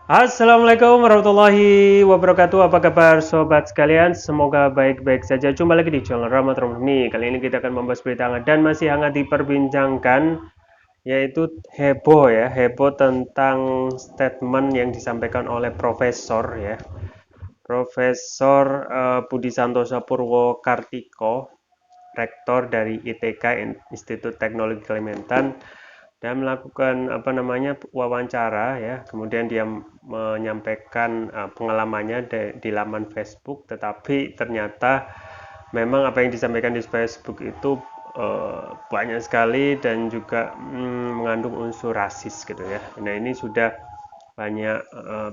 Assalamualaikum warahmatullahi wabarakatuh. Apa kabar sobat sekalian? Semoga baik-baik saja. Jumpa lagi di channel Rahmat Romani. Kali ini kita akan membahas berita hangat dan masih hangat diperbincangkan, yaitu heboh ya, heboh tentang statement yang disampaikan oleh Profesor ya, Profesor Budi Santoso Purwokartiko, Rektor dari ITK Institut Teknologi Kalimantan, dan melakukan wawancara ya, kemudian dia menyampaikan pengalamannya di laman Facebook, tetapi ternyata memang apa yang disampaikan di Facebook itu banyak sekali dan juga mengandung unsur rasis gitu ya. Nah, ini sudah banyak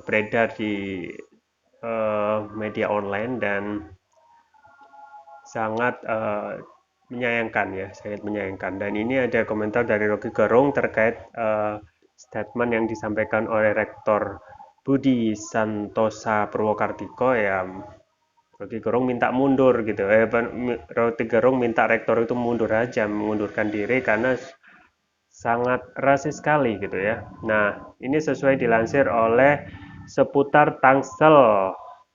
beredar di media online dan sangat menyayangkan ya, sangat menyayangkan. Dan ini ada komentar dari Rocky Gerung terkait statement yang disampaikan oleh Rektor Budi Santosa Purwokartiko ya. Rocky Gerung minta mundur gitu. Rocky Gerung minta rektor itu mundur aja, mengundurkan diri karena sangat rasis sekali gitu ya. Nah, ini sesuai dilansir oleh seputar Tangsel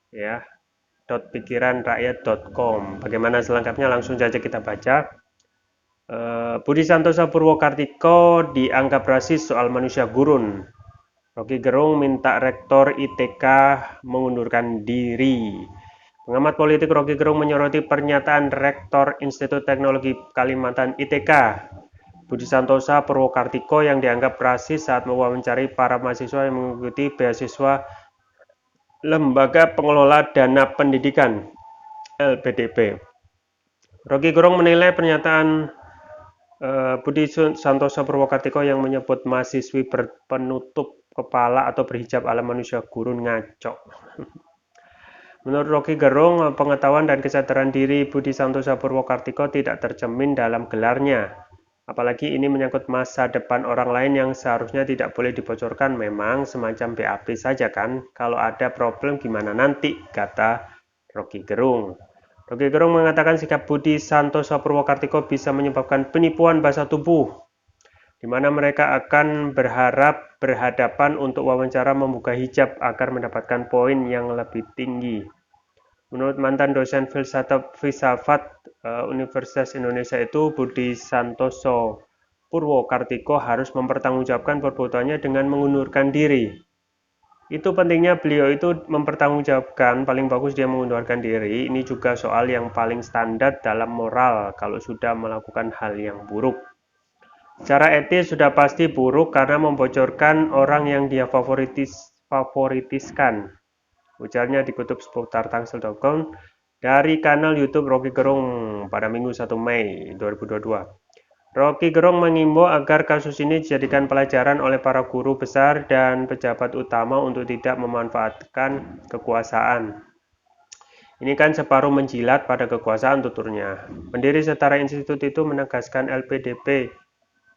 ya, pikiranrakyat.com. Bagaimana selengkapnya langsung saja kita baca. Budi Santoso Purwokartiko dianggap rasis soal manusia gurun. Rocky Gerung minta Rektor ITK mengundurkan diri. Pengamat politik Rocky Gerung menyoroti pernyataan Rektor Institut Teknologi Kalimantan ITK, Budi Santosa Purwokartiko, yang dianggap rasis saat mewawancari para mahasiswa yang mengikuti beasiswa Lembaga Pengelola Dana Pendidikan LPDP. Rocky Gerung menilai pernyataan Budi Santoso Purwokartiko yang menyebut mahasiswi berpenutup kepala atau berhijab ala manusia gurun ngaco. Menurut Rocky Gerung, pengetahuan dan kesadaran diri Budi Santoso Purwokartiko tidak tercermin dalam gelarnya. Apalagi ini menyangkut masa depan orang lain yang seharusnya tidak boleh dibocorkan. Memang semacam BAP saja kan, kalau ada problem gimana nanti, kata Rocky Gerung. Rocky Gerung mengatakan sikap Budi Santoso Purwokartiko bisa menyebabkan penipuan bahasa tubuh, di mana mereka akan berharap berhadapan untuk wawancara membuka hijab agar mendapatkan poin yang lebih tinggi. Menurut mantan dosen filsafat Universitas Indonesia itu, Budi Santoso Purwokartiko harus mempertanggungjawabkan perbuatannya dengan mengundurkan diri. Itu pentingnya beliau itu mempertanggungjawabkan, paling bagus dia mengundurkan diri. Ini juga soal yang paling standar dalam moral kalau sudah melakukan hal yang buruk. Secara etis sudah pasti buruk karena membocorkan orang yang dia favoritiskan. Ujarnya dikutip seputar tangsel.com dari kanal YouTube Rocky Gerung pada Minggu 1 Mei 2022. Rocky Gerung mengimbau agar kasus ini dijadikan pelajaran oleh para guru besar dan pejabat utama untuk tidak memanfaatkan kekuasaan. Ini kan separuh menjilat pada kekuasaan, tuturnya. Pendiri Setara Institut itu menegaskan LPDP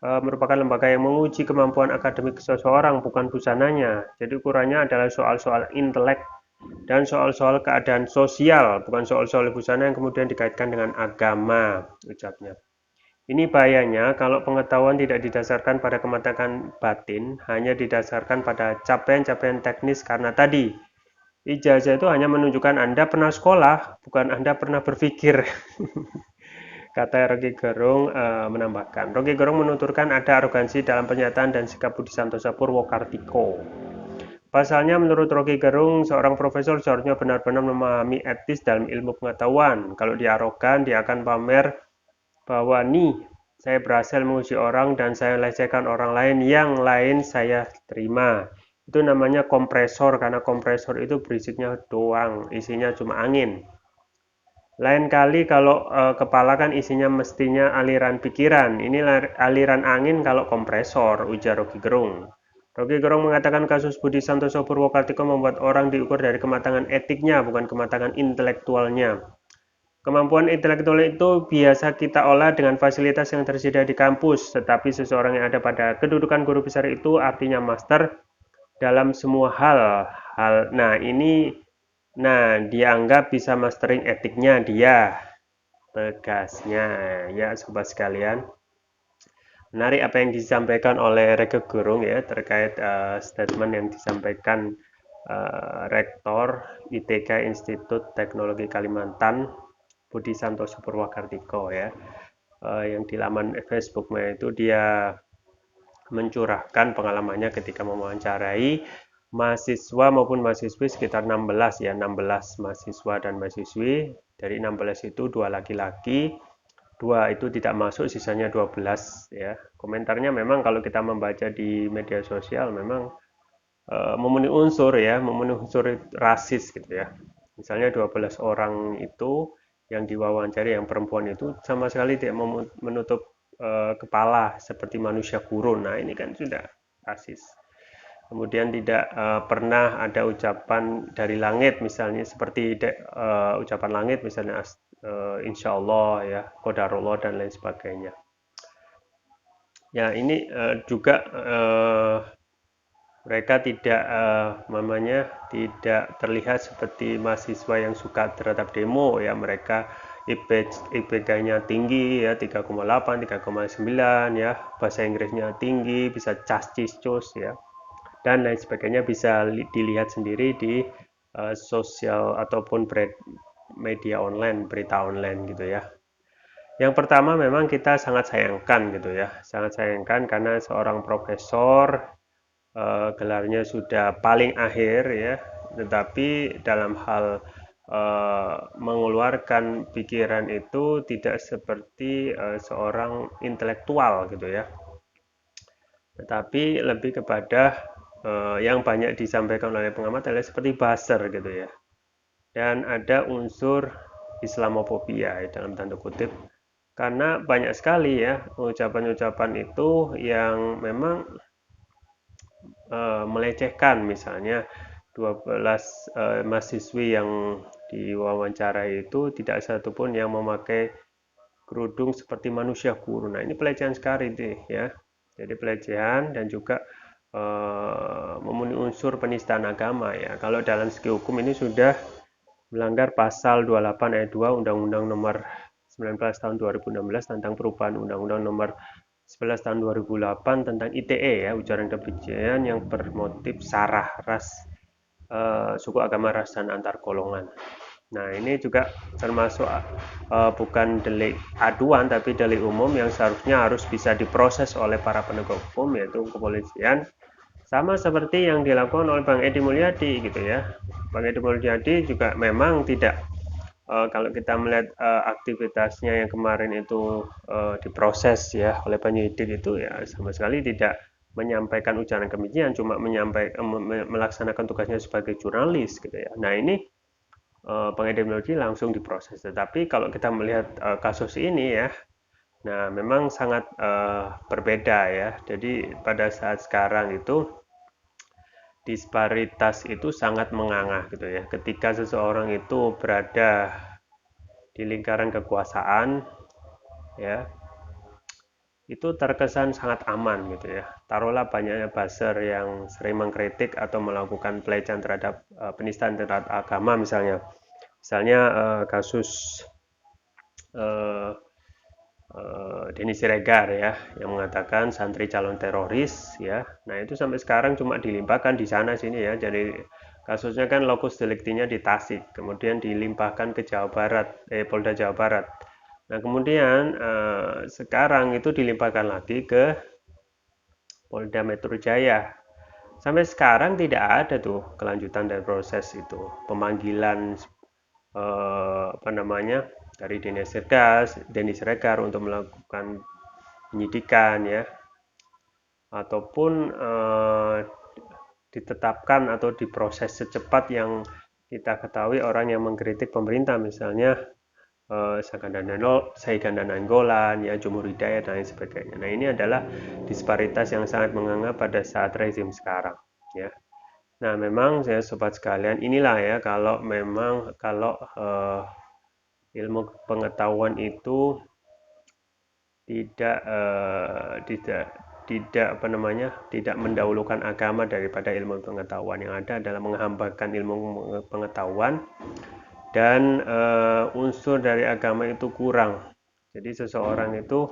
merupakan lembaga yang menguji kemampuan akademik seseorang, bukan busananya. Jadi ukurannya adalah soal-soal intelek dan soal-soal keadaan sosial, bukan soal-soal busana yang kemudian dikaitkan dengan agama, ucapnya. Ini bahayanya kalau pengetahuan tidak didasarkan pada kematangan batin, hanya didasarkan pada capaian-capaian teknis, karena tadi ijazah itu hanya menunjukkan Anda pernah sekolah, bukan Anda pernah berpikir. Kata Rocky Gerung menambahkan. Rocky Gerung menuturkan ada arogansi dalam pernyataan dan sikap Budi Santoso Purwokartiko. Pasalnya, menurut Rocky Gerung, seorang profesor seharusnya benar-benar memahami etis dalam ilmu pengetahuan. Kalau dia arogan, dia akan pamer bahwa nih, saya berhasil menguji orang dan saya lecehkan orang lain, yang lain saya terima. Itu namanya kompresor, karena kompresor itu berisiknya doang, isinya cuma angin. Lain kali kalau kepala kan isinya mestinya aliran pikiran, ini aliran angin kalau kompresor, ujar Rocky Gerung. Rocky Gerung mengatakan kasus Budi Santoso Purwokartiko membuat orang diukur dari kematangan etiknya, bukan kematangan intelektualnya. Kemampuan intelektual itu biasa kita olah dengan fasilitas yang tersedia di kampus, tetapi seseorang yang ada pada kedudukan guru besar itu artinya master dalam semua hal. Nah, dianggap bisa mastering etiknya dia, tegasnya. Ya, sobat sekalian, menarik apa yang disampaikan oleh Reke Gurung ya terkait statement yang disampaikan Rektor ITK Institut Teknologi Kalimantan Budi Santoso Purwakartiko ya, yang di laman Facebooknya itu dia mencurahkan pengalamannya ketika mewawancarai mahasiswa maupun mahasiswi sekitar 16 ya, 16 mahasiswa dan mahasiswi. Dari 16 itu 2 laki-laki, 2 itu tidak masuk, sisanya 12 ya. Komentarnya memang kalau kita membaca di media sosial memang memenuhi unsur ya, memenuhi unsur rasis gitu ya. Misalnya 12 orang itu yang diwawancari yang perempuan itu sama sekali tidak menutup kepala seperti manusia gurun. Nah, ini kan sudah rasis. Kemudian tidak pernah ada ucapan dari langit misalnya seperti ucapan langit misalnya insya Allah ya, qadarullah dan lain sebagainya. Ya, ini juga mereka tidak tidak terlihat seperti mahasiswa yang suka terhadap demo ya, mereka IPK-nya tinggi ya, 3,8, 3,9 ya, bahasa Inggrisnya tinggi, bisa cas-cis-cus ya, dan lain sebagainya, bisa dilihat sendiri di sosial ataupun media online, berita online gitu ya. Yang pertama memang kita sangat sayangkan gitu ya, sangat sayangkan karena seorang profesor gelarnya sudah paling akhir ya, tetapi dalam hal mengeluarkan pikiran itu tidak seperti seorang intelektual gitu ya, tetapi lebih kepada yang banyak disampaikan oleh pengamat adalah seperti buzzer gitu ya, dan ada unsur Islamofobia ya, dalam tanda kutip, karena banyak sekali ya ucapan-ucapan itu yang memang melecehkan. Misalnya 12 mahasiswi yang diwawancarai itu tidak satupun yang memakai kerudung seperti manusia gurun. Nah, ini pelecehan sekali deh ya. Jadi pelecehan dan juga memenuhi unsur penistaan agama ya. Kalau dalam segi hukum ini sudah melanggar pasal 28 ayat 2 Undang-Undang Nomor 19 tahun 2016 tentang perubahan Undang-Undang Nomor 11 tahun 2008 tentang ITE ya, ujaran kebencian yang bermotif sarah, ras, suku, agama, ras, dan antar golongan. Nah, ini juga termasuk bukan delik aduan tapi delik umum yang seharusnya harus bisa diproses oleh para penegak hukum, yaitu kepolisian, sama seperti yang dilakukan oleh Bang Edi Mulyadi gitu ya. Bang Edi Mulyadi juga memang tidak kalau kita melihat aktivitasnya yang kemarin itu diproses ya oleh penyidik itu ya sama sekali tidak menyampaikan ujaran kebencian, cuma melaksanakan tugasnya sebagai jurnalis gitu ya. Nah, ini pengedemologi langsung diproses. Tetapi kalau kita melihat kasus ini ya, nah memang sangat berbeda ya. Jadi pada saat sekarang itu disparitas itu sangat menganga gitu ya. Ketika seseorang itu berada di lingkaran kekuasaan ya, itu terkesan sangat aman gitu ya. Taruhlah banyaknya buzzer yang sering mengkritik atau melakukan pelecehan terhadap penistaan terhadap agama misalnya. Misalnya kasus Denny Siregar ya, yang mengatakan santri calon teroris ya. Nah, itu sampai sekarang cuma dilimpahkan di sana sini ya. Jadi kasusnya kan lokus deliktinya di Tasik, kemudian dilimpahkan ke Jawa Barat, Polda Jawa Barat. Nah, kemudian sekarang itu dilimpahkan lagi ke Polda Metro Jaya. Sampai sekarang tidak ada tuh kelanjutan dari proses itu, pemanggilan apa namanya, dari Denny Siregar untuk melakukan penyidikan ya, ataupun ditetapkan atau diproses secepat yang kita ketahui orang yang mengkritik pemerintah, misalnya Saigan Nainggolan ya, Jumur Hidayat dan lain sebagainya. Nah, ini adalah disparitas yang sangat menganga pada saat rezim sekarang ya. Nah, memang saya sobat sekalian, inilah ya, kalau memang ilmu pengetahuan itu tidak apa namanya, tidak mendahulukan agama daripada ilmu pengetahuan. Yang ada adalah menghambakan ilmu pengetahuan, dan unsur dari agama itu kurang. Jadi seseorang itu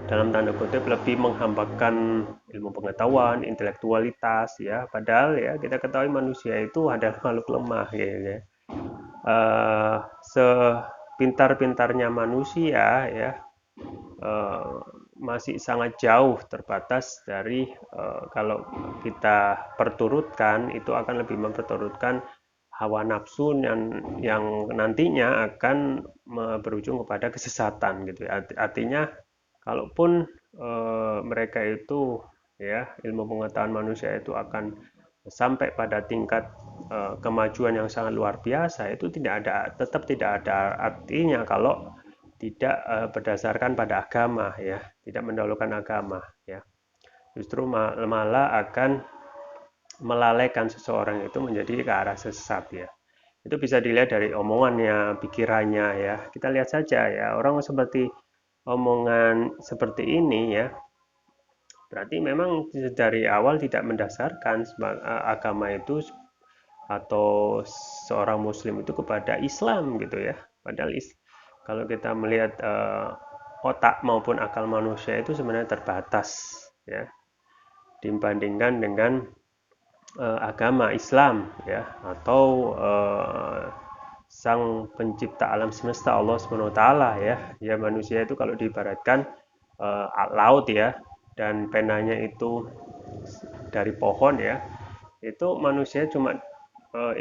dalam tanda kutip lebih menghambakan ilmu pengetahuan, intelektualitas ya. Padahal ya kita ketahui manusia itu adalah makhluk lemah ya. Eh, Sepintar-pintarnya manusia ya eh, masih sangat jauh terbatas dari kalau kita perturutkan itu akan lebih memperturutkan hawa nafsu yang nantinya akan berujung kepada kesesatan gitu ya. Artinya kalaupun mereka itu ya ilmu pengetahuan manusia itu akan sampai pada tingkat kemajuan yang sangat luar biasa, itu tetap tidak ada artinya kalau tidak berdasarkan pada agama ya, tidak mendahulukan agama ya. Justru malah akan melalaikan seseorang itu menjadi ke arah sesat ya. Itu bisa dilihat dari omongannya, pikirannya ya. Kita lihat saja ya, orang seperti omongan seperti ini ya, berarti memang dari awal tidak mendasarkan agama itu atau seorang muslim itu kepada Islam gitu ya. Padahal kalau kita melihat otak maupun akal manusia itu sebenarnya terbatas ya dibandingkan dengan agama Islam ya atau sang pencipta alam semesta Allah SWT ya. Ya manusia itu kalau diibaratkan laut ya dan penanya itu dari pohon ya. Itu manusia cuma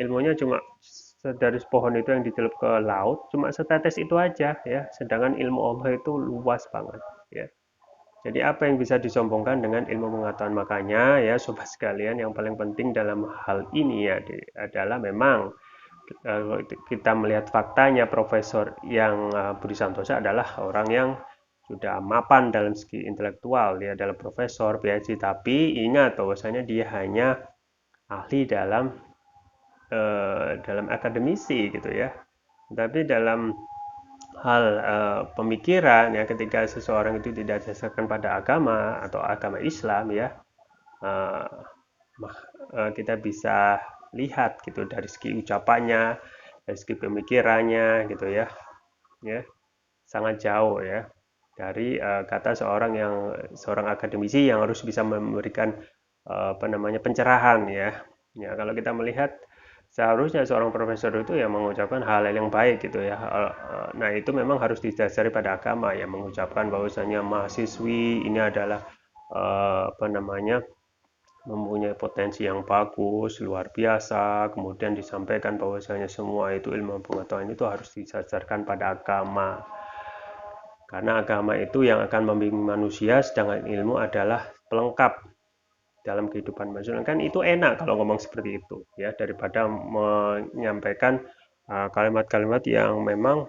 ilmunya cuma dari pohon itu yang dicelup ke laut cuma setetes itu aja ya, sedangkan ilmu Allah itu luas banget ya. Jadi apa yang bisa disombongkan dengan ilmu pengetahuan? Makanya ya sobat sekalian, yang paling penting dalam hal ini ya adalah memang kalau kita melihat faktanya, Profesor yang Budi Santosa adalah orang yang sudah mapan dalam segi intelektual, dia adalah profesor PhD, tapi ingat bahwasanya dia hanya ahli dalam akademisi gitu ya. Tapi dalam hal pemikiran ya, ketika seseorang itu tidak didasarkan pada agama atau agama Islam ya, uh, kita bisa lihat gitu dari segi ucapannya, dari segi pemikirannya gitu ya, ya sangat jauh ya dari kata seorang akademisi yang harus bisa memberikan apa namanya pencerahan ya. Ya kalau kita melihat seharusnya seorang profesor itu ya mengucapkan hal-hal yang baik gitu ya. Nah itu memang harus didasari pada agama ya, mengucapkan bahwasanya mahasiswi ini adalah apa namanya mempunyai potensi yang bagus, luar biasa, kemudian disampaikan bahwasanya semua itu ilmu pengetahuan itu harus didasarkan pada agama. Karena agama itu yang akan membimbing manusia, sedangkan ilmu adalah pelengkap dalam kehidupan manusia. Kan itu enak kalau ngomong seperti itu ya, daripada menyampaikan kalimat-kalimat yang memang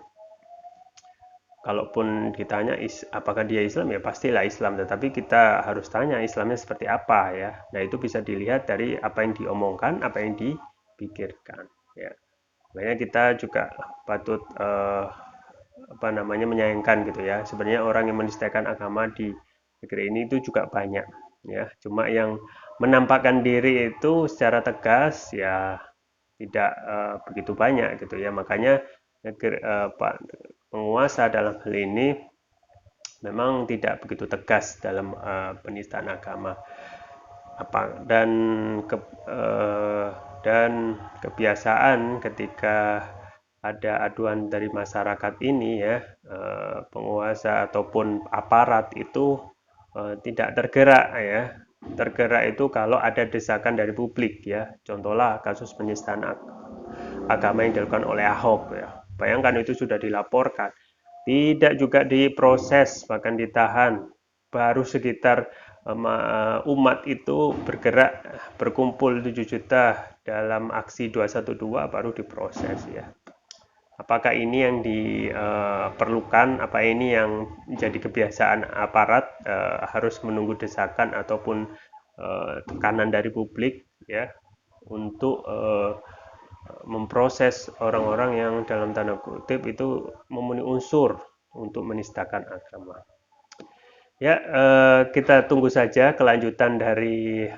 kalaupun ditanya apakah dia Islam ya pastilah Islam, tetapi kita harus tanya Islamnya seperti apa ya. Nah itu bisa dilihat dari apa yang diomongkan, apa yang dipikirkan ya. Makanya kita juga patut apa namanya menyayangkan gitu ya. Sebenarnya orang yang menistakan agama di negeri ini itu juga banyak ya. Cuma yang menampakkan diri itu secara tegas ya tidak begitu banyak gitu ya. Makanya negeri, Pak penguasa dalam hal ini memang tidak begitu tegas dalam penistaan agama apa dan kebiasaan ketika ada aduan dari masyarakat ini ya penguasa ataupun aparat itu tidak tergerak ya. Tergerak itu kalau ada desakan dari publik ya, contohlah kasus penistaan agama yang dilakukan oleh Ahok ya. Bayangkan itu sudah dilaporkan, tidak juga diproses, bahkan ditahan. Baru sekitar umat itu bergerak, berkumpul 7 juta dalam aksi 212 baru diproses ya. Apakah ini yang diperlukan? Apa ini yang menjadi kebiasaan aparat harus menunggu desakan ataupun tekanan dari publik ya untuk memproses orang-orang yang dalam tanda kutip itu memenuhi unsur untuk menistakan agama. Ya, kita tunggu saja kelanjutan dari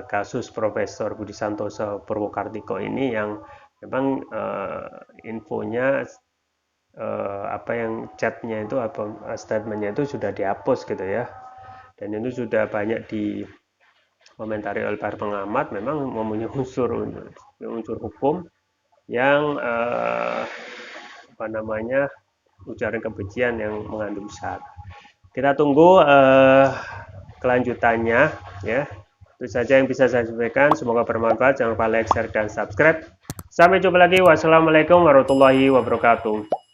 kasus Profesor Budi Santoso Purwokartiko ini yang memang infonya apa yang chatnya itu, apa statementnya itu sudah dihapus gitu ya. Dan itu sudah banyak dikomentari oleh para pengamat, memang mempunyai unsur hukum yang apa namanya, ujaran kebencian yang mengandung syarat. Kita tunggu kelanjutannya ya. Itu saja yang bisa saya sampaikan. Semoga bermanfaat. Jangan lupa like, share, dan subscribe. Sampai jumpa lagi. Wassalamualaikum warahmatullahi wabarakatuh.